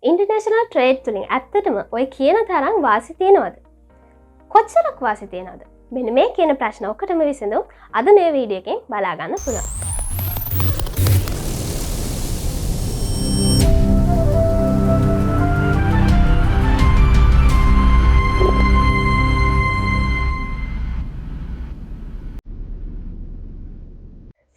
International trade තුලින් ඇත්තටම ඔය කියන තරම් වාසි තියෙනවද? කොච්චරක් වාසි තියෙනවද? මෙන්න මේ කියන ප්‍රශ්න ඔක්කොටම විසඳුම් අද මේ වීඩියෝ එකෙන් බලා ගන්න පුළුවන්.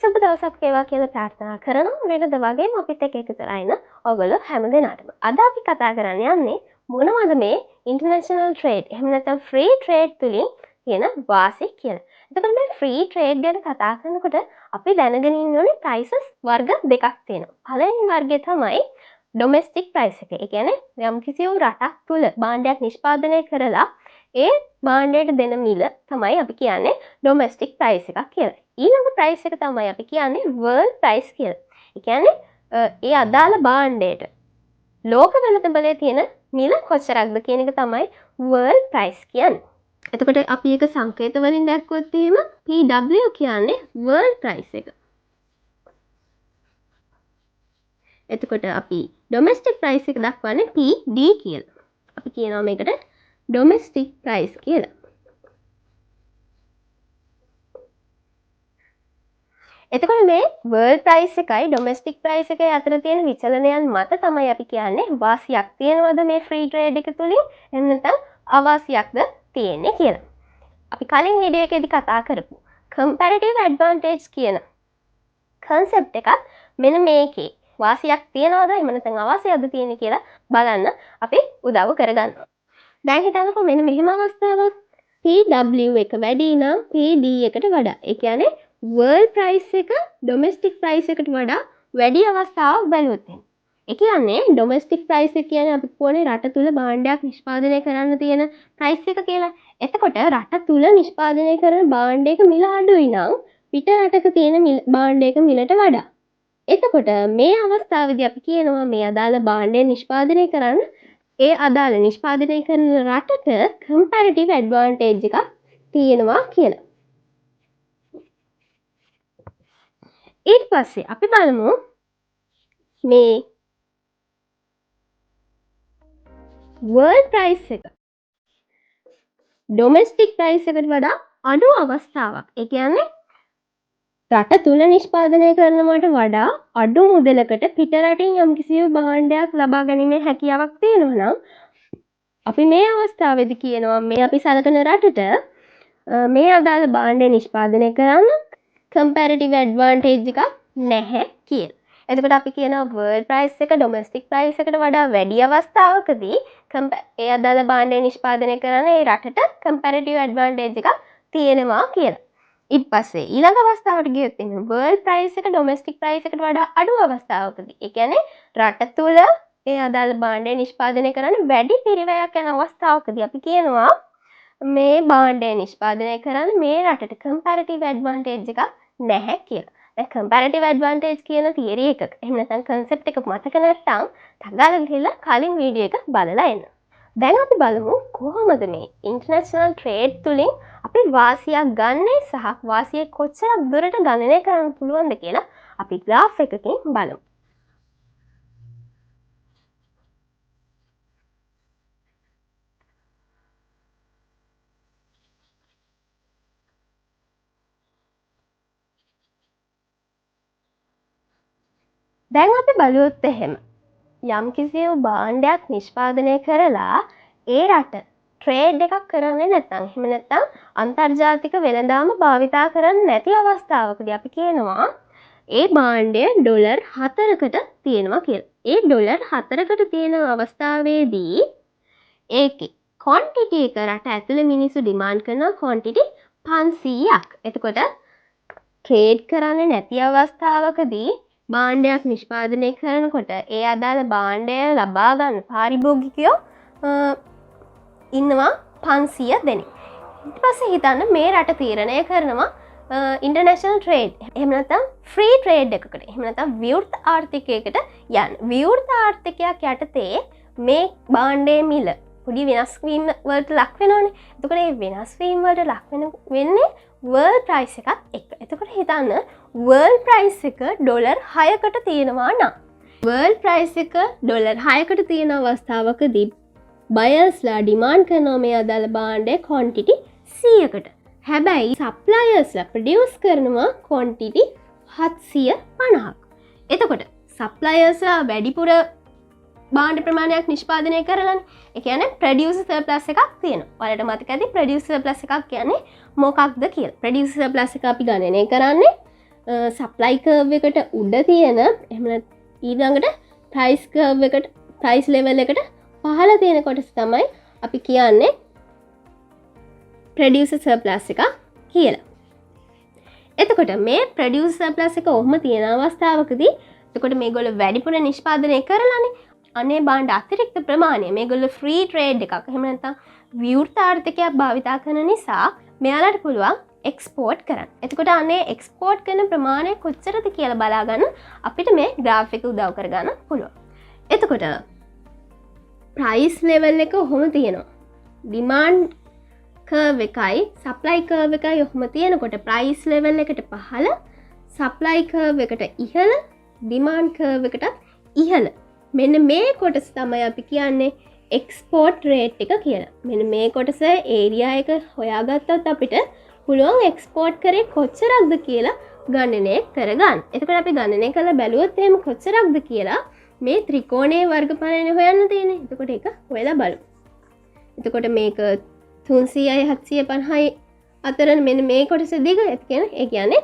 සුබ දවසක් වේවා කියලා ප්‍රාර්ථනා කරනවා. වෙනද වගේම අපිත් එක්ක එකතු වෙලා ඉන්න ඔයගොල්ලෝ හැමදෙනාටම. අද අපි කතා කරන්න යන්නේ මොනවද මේ ඉන්ටර්නැෂනල් ට්‍රේඩ් එහෙම නැත්නම් ෆ්‍රී ට්‍රේඩ් තුලින් තියෙන වාසි කියලා. එතකොට මේ ෆ්‍රී ට්‍රේඩ් ගැන කතා කරනකොට අපි දැනගෙන ඉන්න ඕනේ ප්‍රයිසස් වර්ග දෙකක් තියෙනවා. පළවෙනි වර්ගය තමයි ඩොමෙස්ටික් ප්‍රයිස් එක. ඒ කියන්නේ යම් කිසි රටක් තුල භාණ්ඩයක් නිෂ්පාදනය කරලා ඒ භාණ්ඩයට දෙන මිල තමයි අපි කියන්නේ ඩොමෙස්ටික් ප්‍රයිස් එකක් කියලා. ඊළඟ ප්‍රයිස් එක තමයි අපි කියන්නේ වර්ල්ඩ් ප්‍රයිස් කියලා. ඒ කියන්නේ ඒ අදාළ භාණ්ඩයට ලෝක වෙළඳපොලේ තියෙන මිල කොච්චරක්ද කියන එක තමයි වර්ල්ඩ් ප්‍රයිස් කියන්නේ. එතකොට අපි ඒක සංකේත වලින් දැක්කොත් එහෙම PW කියන්නේ වර්ල්ඩ් ප්‍රයිස් එක. එතකොට අපි ඩොමෙස්ටික් ප්‍රයිස් එක දක්වන්නේ PD කියලා. අපි කියනවා මේකට ඩොමෙස්ටික් ප්‍රයිස් කියලා. එතකොට මේ වර්ල්ඩ් ප්‍රයිස් එකයි ඩොමෙස්ටික් ප්‍රයිස් එකයි අතර තියෙන විචලනයන් මත තමයි අපි කියන්නේ වාසියක් තියෙනවද මේ ෆ්‍රී ට්‍රේඩ් එක තුලින් එහෙම නැත්නම් අවාසියක්ද තියෙන්නේ කියලා. අපි කලින් වීඩියෝ එකේදී කතා කරපු කම්පැරටිව් ඇඩ්වාන්ටේජ් කියන concept එක මෙන්න මේකේ වාසියක් තියනවද එහෙම නැත්නම් අවාසියක්ද තියෙන්නේ කියලා බලන්න අපි උදව් කරගන්නවා. දැන් හිතන්නකෝ මෙන්න මෙහෙම අවස්ථාවක් PW එක වැඩි නම් PD එකට වඩා. ඒ කියන්නේ වර්ල්ඩ් ප්‍රයිස් එක ඩොමෙස්ටික් ප්‍රයිස් එකට වඩා වැඩි අවස්ථාවක් බැලුවොත් එහෙනම්. ඒ කියන්නේ ඩොමෙස්ටික් ප්‍රයිස් එක කියන්නේ අපි කියෝනේ රට තුල භාණ්ඩයක් නිෂ්පාදනය කරන්න තියෙන ප්‍රයිස් එක කියලා. එතකොට රට තුල නිෂ්පාදනය කරන භාණ්ඩයක මිල අඩුයි නම් පිට රටක තියෙන භාණ්ඩයක මිලට වඩා. එතකොට මේ අවස්ථාවේදී අපි කියනවා මේ අදාළ භාණ්ඩය නිෂ්පාදනය කරන්න ඒ අදාළ නිෂ්පාදනය කරන රටට කම්පැරටිව් ඇඩ්වාන්ටේජ් එකක් තියෙනවා කියලා. ඊට පස්සේ අපි බලමු මේ වර්ල්ඩ් ප්‍රයිස් එක ඩොමෙස්ටික් ප්‍රයිස් එකට වඩා අඩු අවස්ථාවක්. ඒ කියන්නේ රට තුල නිෂ්පාදනය කරනවට වඩා අඩු මුදලකට පිට රටින් යම්කිසි භාණ්ඩයක් ලබා ගැනීමේ හැකියාවක් තියෙනවා නම් අපි මේ අවස්ථාවේදී කියනවා මේ අපි සලකන රටට මේ අදාළ භාණ්ඩය නිෂ්පාදනය කරන්න කම්පැරටිව් ඇඩ්වාන්ටේජ් එකක් නැහැ කියලා. එතකොට අපි කියනවා වර්ල්ඩ් ප්‍රයිස් එක ඩොමෙස්ටික් ප්‍රයිස් එකට වඩා වැඩි අවස්ථාවකදී ඒ අදාළ භාණ්ඩය නිෂ්පාදනය කරන ඒ රටට කම්පැරටිව් ඇඩ්වාන්ටේජ් එකක් තියෙනවා කියලා. ඊට පස්සේ ඊළඟ අවස්ථාවට ගියොත් එහෙනම් වර්ල්ඩ් ප්‍රයිස් එක ඩොමෙස්ටික් ප්‍රයිස් එකට වඩා අඩු අවස්ථාවකදී. ඒ කියන්නේ රට තුල ඒ අදාළ භාණ්ඩය නිෂ්පාදනය කරන්න වැඩි පිරිවැයක් යන අවස්ථාවකදී අපි කියනවා මේ භාණ්ඩය නිෂ්පාදනය කරන්න මේ රටට කම්පැරටිව් ඇඩ්වාන්ටේජ් එකක් නැහැ කියලා. දැන් කම්පැරටිව් ඇඩ්වාන්ටේජ් කියන තියරි එකක එහෙම නැත්නම් concept එක මතක නැත්නම් තගාලා ගිහලා කලින් වීඩියෝ එක බලලා එන්න. දැන් අපි බලමු කොහොමද මේ ඉන්ටර්නැෂනල් ට්‍රේඩ් තුලින් අපි වාසියක් ගන්නේ සහ වාසිය කොච්චරක් දුරට ගණනය කරන්න පුළුවන්ද කියලා අපි graph එකකින් බලමු. දැන් අපි බලුවොත් එහෙම යම් කිසි භාණ්ඩයක් නිෂ්පාදනය කරලා ඒ රට ට්‍රේඩ් එකක් කරන්නේ නැත්නම් එහෙම නැත්නම් අන්තර්ජාතික වෙළඳාම භාවිතා කරන්නේ නැති අවස්ථාවකදී අපි කියනවා ඒ භාණ්ඩය ඩොලර් 4කට තියෙනවා කියලා. ඒ ඩොලර් 4කට තියෙන අවස්ථාවේදී ඒකේ ක්වොන්ටිටි එක රට ඇතුලේ මිනිස්සු ඩිමාන්ඩ් කරන ක්වොන්ටිටි 500ක්. එතකොට ට්‍රේඩ් කරන්නේ නැති අවස්ථාවකදී භාණ්ඩයක් නිෂ්පාදනය කරනකොට ඒ අදාළ භාණ්ඩය ලබා ගන්න පාරිභෝගිකයෝ ඉන්නවා 500 දෙනෙක්. ඊට පස්සේ හිතන්න මේ රට තීරණය කරනවා ඉන්ටර්නැෂනල් ට්‍රේඩ් එහෙම නැත්නම් ෆ්‍රී ට්‍රේඩ් එකකට එහෙම නැත්නම් විවෘත ආර්ථිකයකට යන්න. විවෘත ආර්ථිකයක් යටතේ මේ භාණ්ඩයේ මිල පොඩි වෙනස් වීම වලට ලක් වෙනවනේ. එතකොට මේ වෙනස් වීම වලට ලක් වෙන්නේ වර්ල්ඩ් ප්‍රයිස් එකත් එක්ක. එතකොට හිතන්න වර්ල්ඩ් ප්‍රයිස් එක ඩොලර් 6කට තියෙනවා නම් වර්ල්ඩ් ප්‍රයිස් එක ඩොලර් 6කට තියෙන අවස්ථාවකදී බයර්ස්ලා ඩිමාන්ඩ් කරනවා මේ අදාළ භාණ්ඩයේ ක්වොන්ටිටි 100කට. හැබැයි සප්ලයර්ස්ලා ප්‍රොඩියුස් කරනවා ක්වොන්ටිටි 750ක්. එතකොට සප්ලයර්ස්ලා වැඩිපුර භාණ්ඩ ප්‍රමාණයක් නිෂ්පාදනය කරලානේ. ඒ කියන්නේ ප්‍රොඩියුසර් සර්ප්ලස් එකක් තියෙනවා. ඔයාලට මතක ඇති ප්‍රොඩියුසර් සර්ප්ලස් එකක් කියන්නේ මොකක්ද කියලා. ප්‍රොඩියුසර් සර්ප්ලස් එක අපි ගණනය කරන්නේ සප්ලයි කර්ව් එකට උඩ තියෙන එහෙම ඊළඟට ප්‍රයිස් කර්ව් එකට ප්‍රයිස් ලෙවල් එකට පහළ තියෙන කොටස තමයි අපි කියන්නේ ප්‍රොඩියුසර් සර්ප්ලස් එක කියලා. එතකොට මේ ප්‍රොඩියුසර් සර්ප්ලස් එක ඔහොම තියෙන අවස්ථාවකදී එතකොට මේගොල්ලෝ වැඩිපුර නිෂ්පාදනය කරලානේ අනේ භාණ්ඩ අතිරික්ත ප්‍රමාණය මේගොල්ලෝ ෆ්‍රී ට්‍රේඩ් එකක් එහෙම නැත්නම් විවෘත ආර්ථිකයක් භාවිතා කරන නිසා මෙයාලට පුළුවන් එක්ස්පෝර්ට් කරන්න. එතකොට අනේ එක්ස්පෝර්ට් කරන ප්‍රමාණය කොච්චරද කියලා බලා ගන්න අපිට මේ graph එක උදව් කරගන්න පුළුවන්. එතකොට ප්‍රයිස් ලෙවල් එක ඔහොම තියෙනවා. ඩිමාන්ඩ් කර්ව් එකයි සප්ලයි කර්ව් එකයි ඔහොම තියෙනකොට ප්‍රයිස් ලෙවල් එකට පහළ සප්ලයි කර්ව් එකට ඉහළ ඩිමාන්ඩ් කර්ව් එකට ඉහළ. මෙන්න මේ කොටස තමයි අපි කියන්නේ එක්ස්පෝර්ට් රේට් එක කියලා. මෙන්න මේ කොටස ඒරියා එක හොයාගත්තොත් අපිට පුළුවන් එක්ස්පෝර්ට් කරේ කොච්චරක්ද කියලා ගණනය කරගන්න. එතකොට අපි ගණනය කරලා බැලුවොත් එහෙම කොච්චරක්ද කියලා මේ ත්‍රිකෝණයේ වර්ගඵලය හොයන්න තියෙන්නේ. එතකොට ඒක හොයලා බලමු. එතකොට මේක 300යි 750යි අතර මෙන්න මේ කොටස දිග ඒ කියන්නේ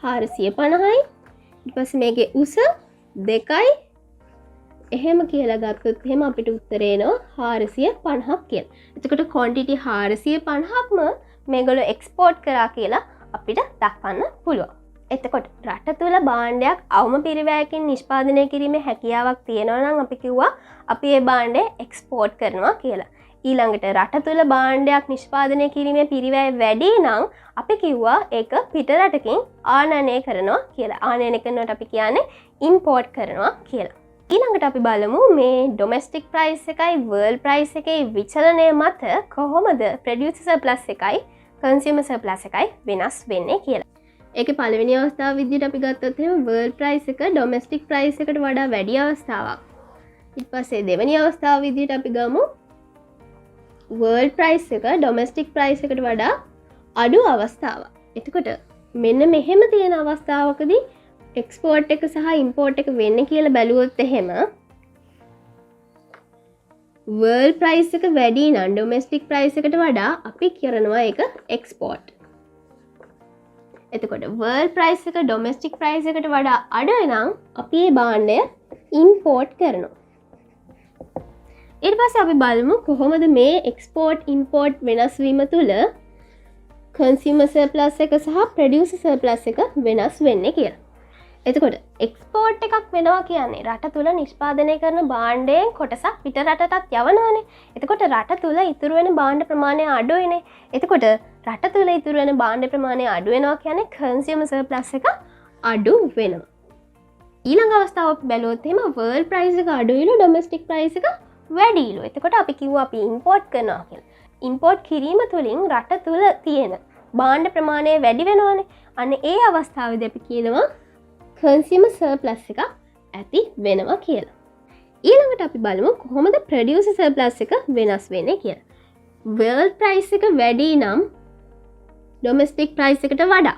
450යි. ඊට පස්සේ මේකේ උස 2යි එහෙම කියලා ගත්තොත් එහෙම අපිට උත්තරේ එනවා 450ක් කියලා. එතකොට ක්වොන්ටිටි 450ක්ම මේගොල්ලෝ එක්ස්පෝර්ට් කරා කියලා අපිට දක්වන්න පුළුවන්. එතකොට රට තුල භාණ්ඩයක් අවම පිරිවැයකින් නිෂ්පාදනය කිරීමේ හැකියාවක් තියෙනවා නම් අපි කිව්වා අපි ඒ භාණ්ඩය එක්ස්පෝර්ට් කරනවා කියලා. ඊළඟට රට තුල භාණ්ඩයක් නිෂ්පාදනය කිරීමේ පිරිවැය වැඩි නම් අපි කිව්වා ඒක පිටරටකින් ආනයනය කරනවා කියලා. ආනයනය කරනකොට අපි කියන්නේ ඉම්පෝර්ට් කරනවා කියලා. ඊළඟට අපි බලමු මේ ඩොමෙස්ටික් ප්‍රයිස් එකයි වර්ල්ඩ් ප්‍රයිස් එකේ විචලනය මත කොහොමද ප්‍රොඩියුසර් සර්ප්ලස් එකයි කන්සියුමර් සර්ප්ලස් එකයි වෙනස් වෙන්නේ කියලා. ඒකේ පළවෙනි අවස්ථාව විදිහට අපි ගත්තොත් එහෙනම් වර්ල්ඩ් ප්‍රයිස් එක ඩොමෙස්ටික් ප්‍රයිස් එකට වඩා වැඩි අවස්ථාවක්. ඊට පස්සේ දෙවෙනි අවස්ථාව විදිහට අපි ගමු වර්ල්ඩ් ප්‍රයිස් එක ඩොමෙස්ටික් ප්‍රයිස් එකට වඩා අඩු අවස්ථාවක්. එතකොට මෙන්න මෙහෙම තියෙන අවස්ථාවකදී එක්ස්පෝර්ට් එක සහ ඉම්පෝර්ට් එක වෙන්නේ කියලා බැලුවොත් එහෙම වර්ල්ඩ් ප්‍රයිස් එක වැඩි නම් ඩොමෙස්ටික් ප්‍රයිස් එකට වඩා අපි කරනවා ඒක එක්ස්පෝර්ට්. එතකොට වර්ල්ඩ් ප්‍රයිස් එක ඩොමෙස්ටික් ප්‍රයිස් එකට වඩා අඩුයි නම් අපි මේ භාණ්ඩය ඉම්පෝර්ට් කරනවා. ඊට පස්සේ අපි බලමු කොහොමද මේ එක්ස්පෝර්ට් ඉම්පෝර්ට් වෙනස් වීම තුළ කන්සියුමර් සර්ප්ලස් එක සහ ප්‍රොඩියුසර් සර්ප්ලස් එක වෙනස් වෙන්නේ කියලා. එතකොට එක්ස්පෝර්ට් එකක් වෙනවා කියන්නේ රට තුල නිෂ්පාදනය කරන භාණ්ඩයෙන් කොටසක් පිට රටටත් යවනවානේ. එතකොට රට තුල ඉතුරු වෙන භාණ්ඩ ප්‍රමාණය අඩුයිනේ. එතකොට රට තුල ඉතුරු වෙන භාණ්ඩ ප්‍රමාණය අඩු වෙනවා කියන්නේ කන්සියුමර් සර්ප්ලස් එක අඩු වෙනවා. ඊළඟ අවස්ථාව අපි බැලුවොත් එහෙම වර්ල්ඩ් ප්‍රයිස් එක අඩුයිලු ඩොමෙස්ටික් ප්‍රයිස් එක වැඩිලු. එතකොට අපි කිව්වා අපි ඉම්පෝර්ට් කරනවා කියලා. ඉම්පෝර්ට් කිරීම තුළින් රට තුල තියෙන භාණ්ඩ ප්‍රමාණය වැඩි වෙනවානේ. අන්න ඒ අවස්ථාවේදී අපි කියනවා කන්සියුමර් සර්ප්ලස් එක ඇති වෙනවා කියලා. ඊළඟට අපි බලමු කොහොමද ප්‍රොඩියුසර් සර්ප්ලස් එක වෙනස් වෙන්නේ කියලා. වර්ල්ඩ් ප්‍රයිස් එක වැඩි නම් ඩොමෙස්ටික් ප්‍රයිස් එකට වඩා.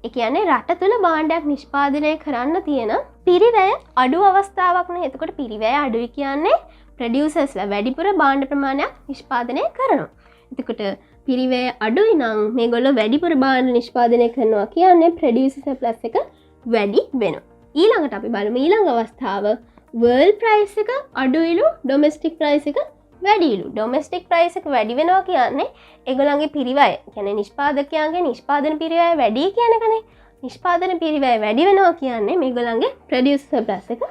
ඒ කියන්නේ රට තුල භාණ්ඩයක් නිෂ්පාදනය කරන්න තියෙන පිරිවැය අඩු අවස්ථාවක් නේ. එතකොට පිරිවැය අඩුයි කියන්නේ ප්‍රොඩියුසර්ස්ලා වැඩිපුර භාණ්ඩ ප්‍රමාණයක් නිෂ්පාදනය කරනවා. එතකොට පිරිවැය අඩුයි නම් මේගොල්ලෝ වැඩිපුර භාණ්ඩ නිෂ්පාදනය කරනවා කියන්නේ ප්‍රොඩියුසර් සර්ප්ලස් එක වැඩි වෙනවා. ඊළඟට අපි බලමු ඊළඟ අවස්ථාව වර්ල්ඩ් ප්‍රයිස් එක අඩුයිලු ඩොමෙස්ටික් ප්‍රයිස් එක වැඩිලු. ඩොමෙස්ටික් ප්‍රයිස් එක වැඩි වෙනවා කියන්නේ ඒගොල්ලන්ගේ පිරිවැය කියන්නේ නිෂ්පාදකයන්ගේ නිෂ්පාදන පිරිවැය වැඩි කියන එකනේ. නිෂ්පාදන පිරිවැය වැඩි වෙනවා කියන්නේ මේගොල්ලන්ගේ ප්‍රොඩියුසර් සර්ප්ලස් එක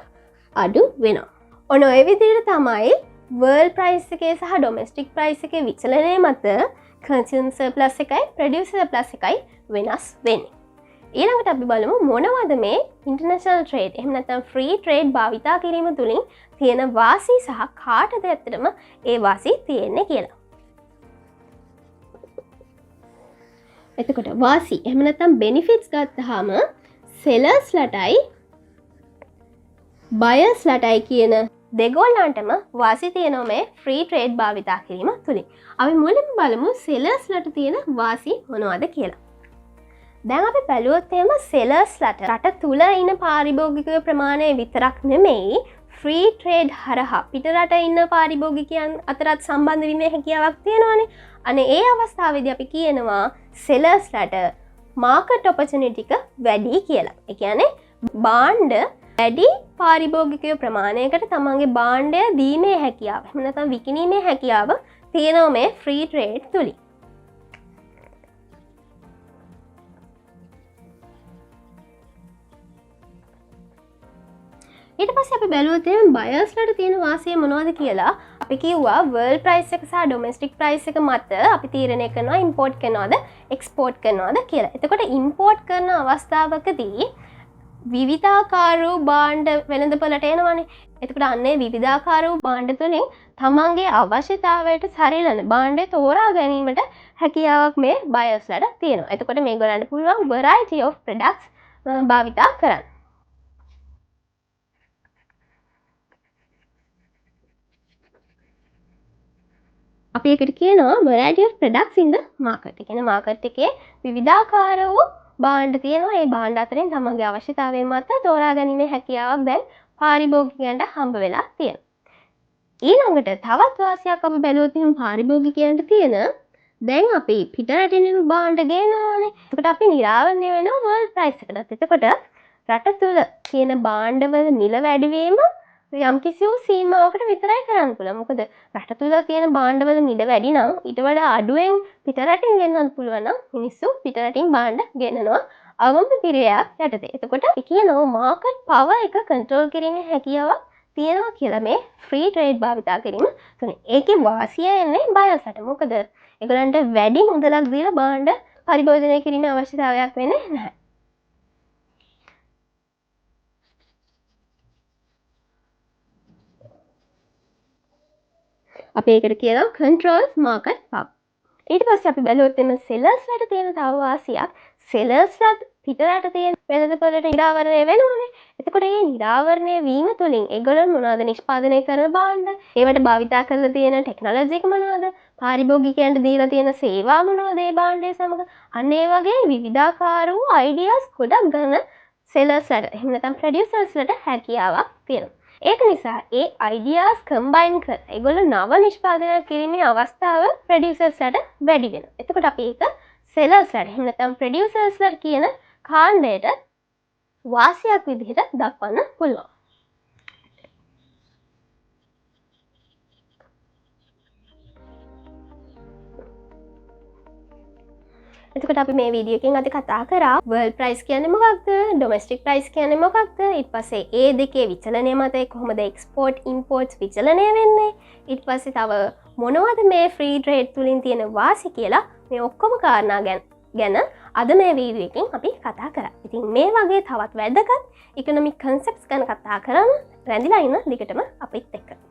අඩු වෙනවා. ඔන්න ඔය විදිහට තමයි වර්ල්ඩ් ප්‍රයිස් එකේ සහ ඩොමෙස්ටික් ප්‍රයිස් එකේ විචලනය මත කන්සියුමර් සර්ප්ලස් එකයි ප්‍රොඩියුසර් සර්ප්ලස් එකයි වෙනස් වෙන්නේ. ඊළඟට අපි බලමු මොනවද මේ ඉන්ටර්නැෂනල් ට්‍රේඩ් එහෙම නැත්නම් ෆ්‍රී ට්‍රේඩ් භාවිතා කිරීම තුළින් තියෙන වාසි සහ කාටද ඇත්තටම ඒ වාසි තියෙන්නේ කියලා. එතකොට වාසි එහෙම නැත්නම් බෙනිෆිට්ස් ගත්තාම සෙලර්ස්ලටයි බයර්ස්ලටයි කියන දෙගොල්ලන්ටම වාසි තියෙනවා මේ ෆ්‍රී ට්‍රේඩ් භාවිතා කිරීම තුලින්. අපි මුලින්ම බලමු සෙලර්ස්ලට තියෙන වාසි මොනවද කියලා. දැන් අපි බැලුවොත් එහෙම සෙලර්ස්ලට රට තුල ඉන්න පාරිභෝගික ප්‍රමාණය විතරක් නෙමෙයි ෆ්‍රී ට්‍රේඩ් හරහා පිටරට ඉන්න පාරිභෝගිකයන් අතරත් සම්බන්ධ වීමේ හැකියාවක් තියෙනවානේ. අනේ ඒ අවස්ථාවේදී අපි කියනවා සෙලර්ස්ලට මාකට් ඔපචුනිටි එක වැඩි කියලා. ඒ කියන්නේ භාණ්ඩ වැඩි පාරිභෝගිකයෝ ප්‍රමාණයකට තමන්ගේ භාණ්ඩය දීමේ හැකියාව එහෙම නැත්නම් විකිණීමේ හැකියාව තියෙනවා මේ ෆ්‍රී ට්‍රේඩ් තුලින්. ඊට පස්සේ අපි බැලුවොත් එහෙනම් බයර්ස්ලට තියෙන වාසිය මොනවද කියලා අපි කිව්වා වර්ල්ඩ් ප්‍රයිස් එක සහ ඩොමෙස්ටික් ප්‍රයිස් එක මත අපි තීරණය කරනවා ඉම්පෝර්ට් කරනවද එක්ස්පෝර්ට් කරනවද කියලා. එතකොට ඉම්පෝර්ට් කරන අවස්ථාවකදී විවිධාකාර වූ භාණ්ඩ වෙළඳපොළට එනවනේ. එතකොට අන්නේ විවිධාකාර වූ භාණ්ඩ තුලින් තමන්ගේ අවශ්‍යතාවයට සරිලන භාණ්ඩය තෝරා ගැනීමට හැකියාවක් මේ බයර්ස්ලට තියෙනවා. එතකොට මේගොල්ලන්ට පුළුවන් variety of products භාවිතා කරන්න. අපි ඒකට කියනවා variety of products in the market. ඒ කියන්නේ මාකට් එකේ විවිධාකාර වූ භාණ්ඩ තියෙනවා. ඒ භාණ්ඩ අතරින් තමන්ගේ අවශ්‍යතාවය මත තෝරා ගැනීමේ හැකියාවක් දැන් පාරිභෝගිකයන්ට හම්බ වෙලා තියෙනවා. ඊළඟට තවත් වාසියක් අපි බැලුවොත් එහෙනම් පාරිභෝගිකයන්ට තියෙන දැන් අපි පිටරටින් එන භාණ්ඩ ගේනවානේ. ඒකට අපි නිරාවරණය වෙනවා වර්ල්ඩ් ප්‍රයිස් එකකට. එතකොට රට තුල තියෙන භාණ්ඩවල මිල වැඩිවීම යම් කිසි වූ සීමාවකට විතරයි කරන්න පුළුවන්. මොකද රට තුල තියෙන භාණ්ඩවල මිල වැඩි නම් ඊට වඩා අඩුවෙන් පිටරටින් ගෙන්නන්න පුළුවන් නම් මිනිස්සු පිටරටින් භාණ්ඩ ගෙනනවා අවම පිරයක් යටතේ. එතකොට අපි කියනවා මාකට් පවර් එක කන්ට්‍රෝල් කිරීමේ හැකියාවක් තියෙනවා කියලා මේ ෆ්‍රී ට්‍රේඩ් භාවිතා කිරීම තුනේ. ඒකේ වාසිය එන්නේ බයර්ස්ලට. මොකද ඒගොල්ලන්ට වැඩි මුදලක් දීලා භාණ්ඩ පරිභෝජනය කිරීමේ අවශ්‍යතාවයක් වෙන්නේ නැහැ. අපි ඒකට කියනවා controls market power. ඊට පස්සේ අපි බැලුවොත් එන්න සෙලර්ස්ලට තියෙන තව වාසියක් සෙලර්ස්ලත් පිටරට තියෙන වෙළඳපොළට නිරාවරණය වෙනවනේ. එතකොට මේ නිරාවරණය වීම තුළින් ඒගොල්ලෝ මොනවද නිෂ්පාදනය කරන භාණ්ඩ? ඒවට භාවිතා කරලා තියෙන ටෙක්නොලොජි එක මොනවද? පාරිභෝගිකයන්ට දීලා තියෙන සේවා මොනවද ඒ භාණ්ඩය සමග? අන්න ඒ වගේ විවිධාකාර වූ අයිඩියාස් ගොඩක් ගන්න සෙලර්ස්ලට එහෙම නැත්නම් ප්‍රොඩියුසර්ස්ලට හැකියාවක් තියෙනවා. ඒක නිසා ඒ අයිඩියාස් කම්බයින් කර ඒගොල්ලෝ නව නිෂ්පාදනය කිරීමේ අවස්ථාව ප්‍රොඩියුසර්ස්ලට වැඩි වෙනවා. එතකොට අපි ඒක සෙලර්ස්ලට එහෙම නැත්නම් ප්‍රොඩියුසර්ස්ලට කියන කාණ්ඩයට වාසියක් විදිහට දක්වන්න පුළුවන්. එතකොට අපි මේ වීඩියෝ එකෙන් අද කතා කරා වර්ල්ඩ් ප්‍රයිස් කියන්නේ මොකක්ද? ඩොමෙස්ටික් ප්‍රයිස් කියන්නේ මොකක්ද? ඊට පස්සේ ඒ දෙකේ විචලනය මත කොහොමද එක්ස්පෝර්ට් ඉම්පෝර්ට්ස් විචලනය වෙන්නේ? ඊට පස්සේ තව මොනවද මේ ෆ්‍රී ට්‍රේඩ් තුලින් තියෙන වාසි කියලා මේ ඔක්කොම කාරණා ගැන අද මේ වීඩියෝ එකෙන් අපි කතා කරා. ඉතින් මේ වගේ තවත් වැදගත් ඉකොනොමික් කන්සෙප්ට්ස් ගැන කතා කරන්න රැඳිලා ඉන්න දිගටම අපිත් එක්ක.